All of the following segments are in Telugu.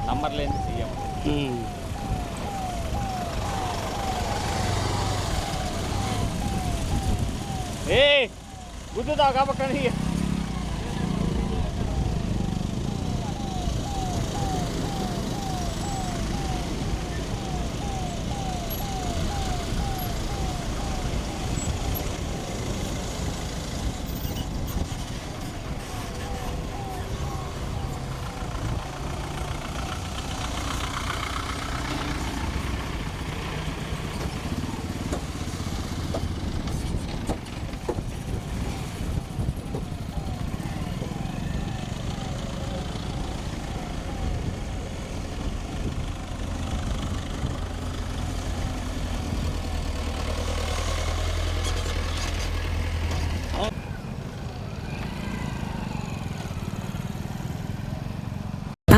నంబర్ లేని సీఎం. ఏ గుద్దుతావు కాబట్టి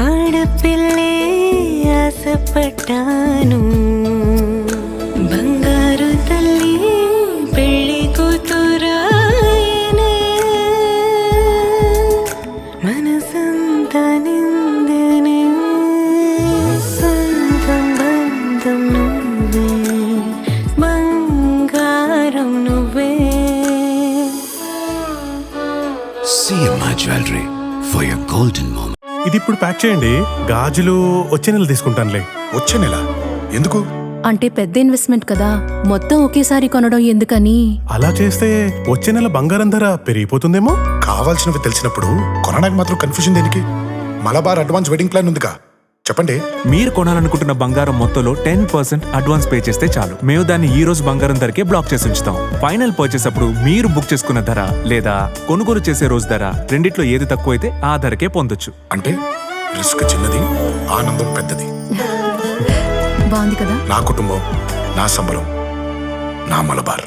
ఆడపిల్లే ఆశపడ్డాను, బంగారు తల్లి పెళ్లి కూతురాయనే, మనసంతా నిందనే, సొంతం బంధం నువ్వే, బంగారం నువ్వే. CMI Jewelry for your golden moment. ఇది ఇప్పుడు ప్యాక్ చేయండి, గాజులు వచ్చే నెల తీసుకుంటానులే. వచ్చే నెల ఎందుకు? అంటే పెద్ద ఇన్వెస్ట్మెంట్ కదా, మొత్తం ఒకేసారి కొనడం ఎందుకని. అలా చేస్తే వచ్చే నెల బంగారం ధర పెరిగిపోతుందేమో. కావాల్సినవి తెలిసినప్పుడు కొనడానికి మాత్రం కన్ఫ్యూజన్ దేనికి? మలబార్ అడ్వాన్స్ వెడ్డింగ్ ప్లాన్ ఉందిగా, చెప్పండి. మీరు కొనాలనుకుంటున్న బంగారం మొత్తంలో 10% అడ్వాన్స్ పే చేస్తే చాలు. మేము దాన్ని ఈ రోజు బంగారం ధరకే బ్లాక్ చేసి ఉంచుతాం. ఫైనల్ పర్చేస్ అప్పుడు మీరు బుక్ చేసుకున్న ధర లేదా కొనుగోలు చేసే రోజు ధర రెండిట్లో ఏది తక్కువైతే ఆ ధరకే పొందొచ్చు. అంటే రిస్క్ చిన్నది, ఆనందం పెద్దది. బాగుంది కదా. నా కుటుంబం, నా సంబరం, నా మలబార్.